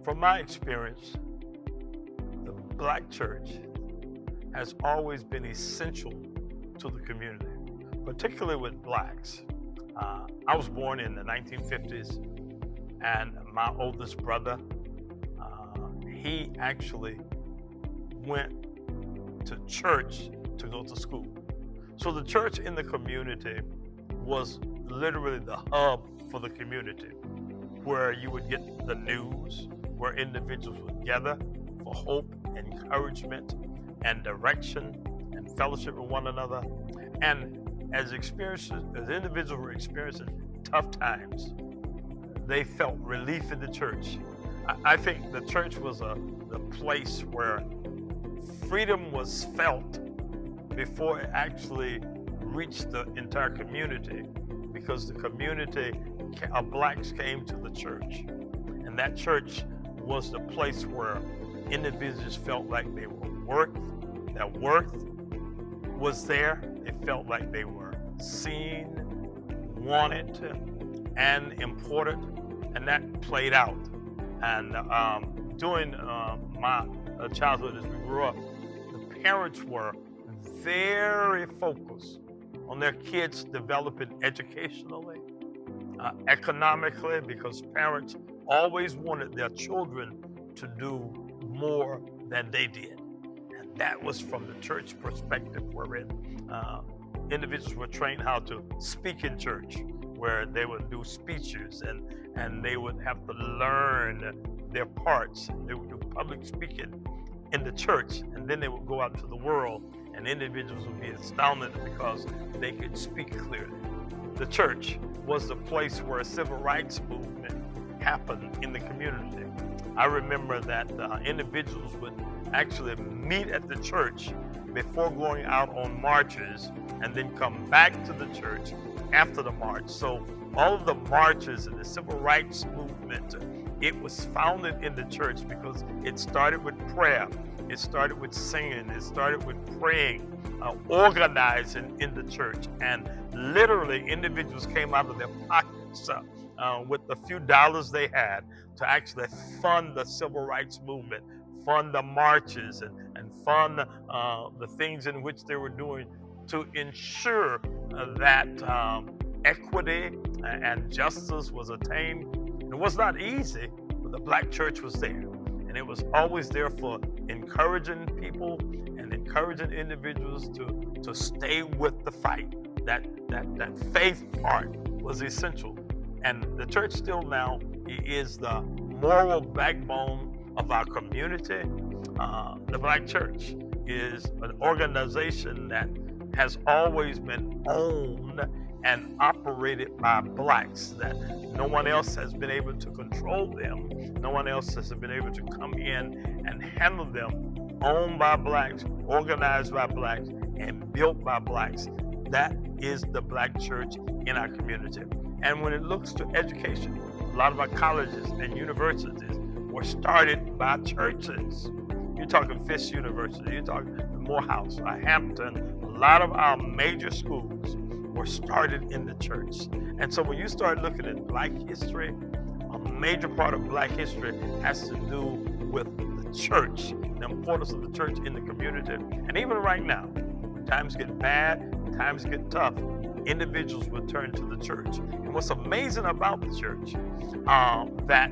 From my experience, the black church has always been essential to the community, particularly with blacks. I was born in the 1950s, and my oldest brother, he actually went to church to go to school. So the church in the community was literally the hub for the community, where you would get the news, where individuals would gather for hope, encouragement, and direction, and fellowship with one another. And as individuals were experiencing tough times, they felt relief in the church. I think the church was the place where freedom was felt before it actually reached the entire community, because the community of blacks came to the church. And that church was the place where individuals felt like they were their worth was there. They felt like they were seen, wanted, and important, and that played out. And during my childhood, as we grew up, the parents were very focused on their kids developing educationally, economically, because parents always wanted their children to do more than they did. And that was from the church perspective, wherein individuals were trained how to speak in church, where they would do speeches and they would have to learn their parts. They would do public speaking in the church, and then they would go out to the world, and individuals would be astounded because they could speak clearly. The church was the place where a civil rights movement happened in the community. I remember that individuals would actually meet at the church before going out on marches, and then come back to the church after the march. So all of the marches and the civil rights movement, it was founded in the church because it started with prayer, it started with singing, it started with praying, organizing in the church. And literally individuals came out of their pockets with the few dollars they had to actually fund the civil rights movement, fund the marches, and fund the things in which they were doing to ensure that equity and justice was attained. It was not easy, but the black church was there. And it was always there for encouraging people and encouraging individuals to stay with the fight. That faith part was essential. And the church still now is the moral backbone of our community. The black church is an organization that has always been owned and operated by blacks, that no one else has been able to control them. No one else has been able to come in and handle them. Owned by blacks, organized by blacks, and built by blacks. That is the black church in our community. And when it looks to education, a lot of our colleges and universities were started by churches. You're talking Fisk University, you're talking Morehouse, Hampton. A lot of our major schools were started in the church. And so when you start looking at black history, a major part of black history has to do with the church, the importance of the church in the community. And even right now, when times get bad, when times get tough, individuals will turn to the church. And what's amazing about the church, that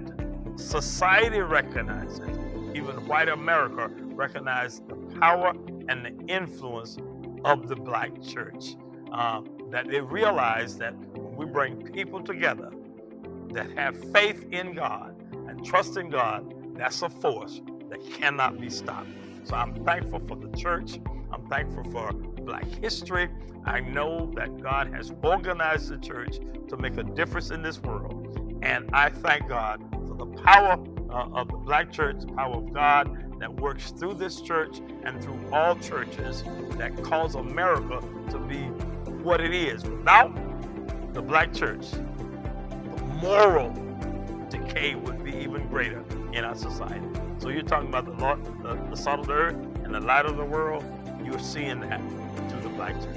society recognizes, even white America recognized the power and the influence of the black church. That they realize that when we bring people together that have faith in God and trust in God, that's a force that cannot be stopped. So I'm thankful for the church. I'm thankful for black history. I know that God has organized the church to make a difference in this world. And I thank God for the power of the black church, the power of God that works through this church and through all churches that cause America to be what it is. Without the black church, the moral decay would be even greater in our society. So you're talking about the salt of the earth and the light of the world. You're seeing that through the black church.